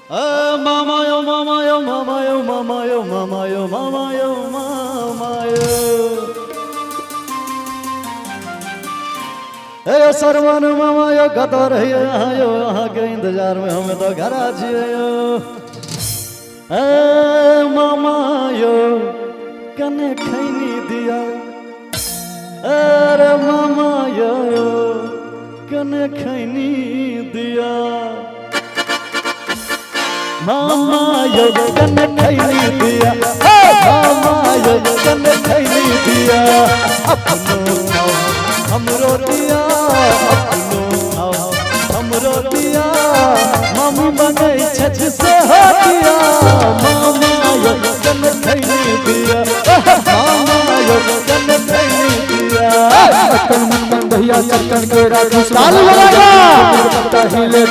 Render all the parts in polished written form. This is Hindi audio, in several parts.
Mama yo, mama yo, mama yo, mama yo, mama yo, mama yo, mama yo. ए सरवन मामा यो कतो रहियो यहाँ के इंतजार में हमें तो घर आ जियो। ए मामा यो कने खैनी दिया, अरे मामा यो कने खैनी दिया, मामा यो कने खैनी दिया, मामा यो कने खैनी दिया, अपनों हमरो दिया, अपनों हमरो दिया, मम्मी बने छछ से हो दिया, मामा यो कने खैनी दिया, मामा यो कने खैनी दिया। अक्कन मन भैया चक्कन के राजू ताली बजाएगा हिले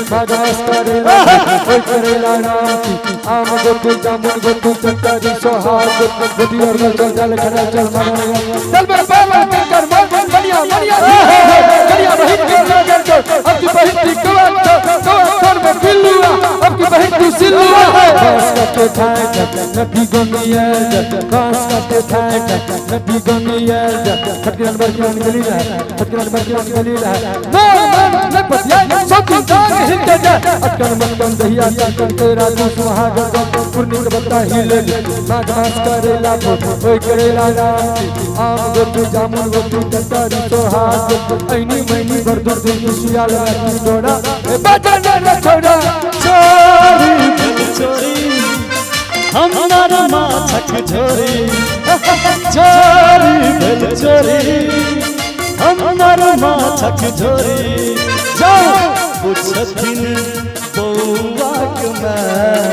बागास करे ओए करेला नाम की आम गोटू जामुन गोटू चट्टारी सोहाग गोटी और जल खड़ा चल मानो चल बे पावन कर मन बढ़िया बढ़िया बढ़िया बहिन की नगर को अब की बहिन की कवा कर में बिल्लुआ अब की बहिन की सिल्लुआ बांस काटे खाए नदी गोनिया बांस काटे खाए नदी गोनिया खटकन बरकन गली रहा खटकन बरकन गली रहा मन पतिया सब जान हिंद जा अटकन मन दहिया चक्कन तेरा तू सुहाग पुरनी के बता हिले नाच नाच करेला ओए करेला नाम आम गोटू जामुन गोटू चट्टारी सोहाग ऐनी मैनी भरदुर दिन सियाल राती डोरा ए बजन न छोड़ा चोरी चोरी हमारा माछक चोरी चोरी चोरी हमारा माछक चोरी जाओ पूछथिन बउआ के मैं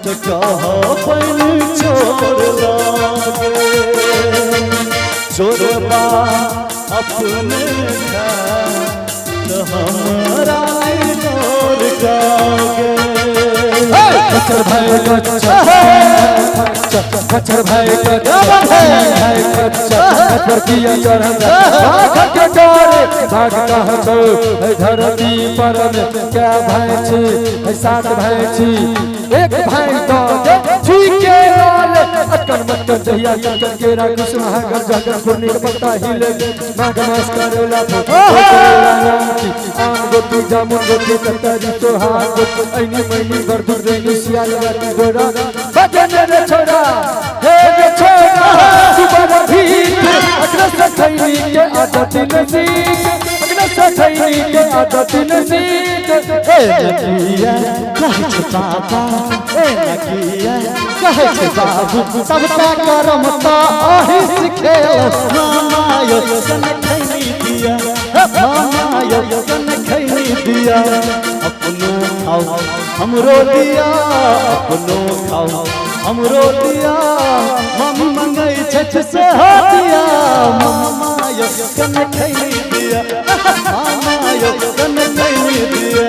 तो कहो पैन चोर लागे चोरबा अपने का तो हमारा नोर गागे खच्चर भाई खच्चर भाई खच्चर किया चढ़ा भाग के डरे भाग कहतो धरती पर क्या भाई छी सात भाई छी एक भाई तो छी के लाल अटकन मटकन दहिया चक्कर के राग सुहागर जगन पुरनी के पत्ता हिले नाग नाच करेला आम गोटू जामुन गोटू चट्टारी सोहाग ऐनी मैनी भरदुर देनी सियाल राती डोरा बजन रे छोड़ा हे रे छोड़ा सुबह भी अगला सखैनी के आदत नसीक अगला सखैनी के आदत नसीक ए नकिया कहे छे बाबा ए नकिया कहे छे बाबू सबका करम तो आही सिखेल मामा यो कने खैनी दिया, मामा यो कने खैनी दिया, अपनो खाओ हमरो दिया, अपनो खाओ हमरो दिया, मम्मी मंगई छछ से हो दिया, मामा यो कने खैनी दिया, मामा यो कने खैनी दिया।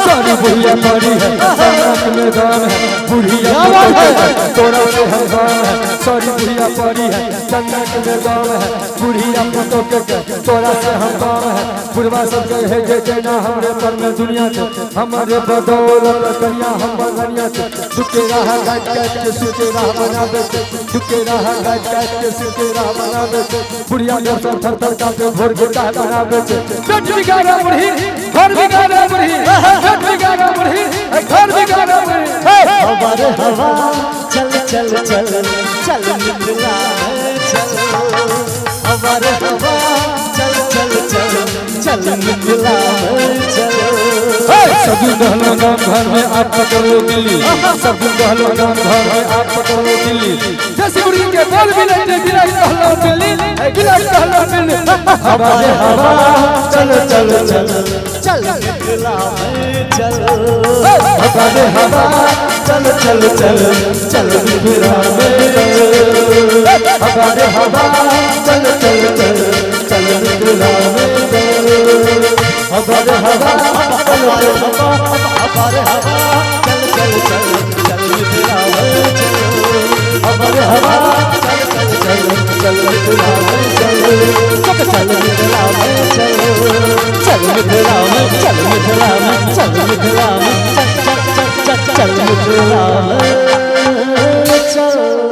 सारी बुढ़िया पड़ी है नाक में गान है बुढ़िया तोरा से हरगान है सारी बुढ़िया पड़ी है नाक में गान है बुढ़िया पुतो के तोरा से हरगान है बुढ़वा सब कहे जे ना हमरे पर में दुनिया के हमारे बदौलत कन्या हम बनिया के दुखे राह गाट काट के सुखे राह बना दे दुखे राह गाट काट के सुखे राह बना दे बुढ़िया ने सर थर थर का के भोर गोटा बना दे पेट बिगाड़ा बुढ़ी घर बिगाड़ा बुढ़ी पेट बिगाड़ा बुढ़ी घर बिगाड़ा बुढ़ी हमारे हवा चल चल चल चल निकला चल हमारे हवा चल चल चल चल निकला चल सभी गहलो गांव घर में आप पकड़ो दिल्ली सभी गहलो गांव घर में आप पकड़ो दिल्ली जैसे बुढ़ी के बोल भी नहीं बिलाई कहलो दिल्ली बिलाई कहलो दिल्ली हमारे हवा चल चल चल चल निकला चल हमारे हवा चल चल चल चल निकला हमारे हवा चल चल चल चल निकला हमारे हवा हमारे हवा हमारे हवा चल चल चल चल निकला हमारे हवा चल चल चल चल निकला चल चल निकला चल चल निकला चल निकला चल निकला चल चल चल चल ससुराल चल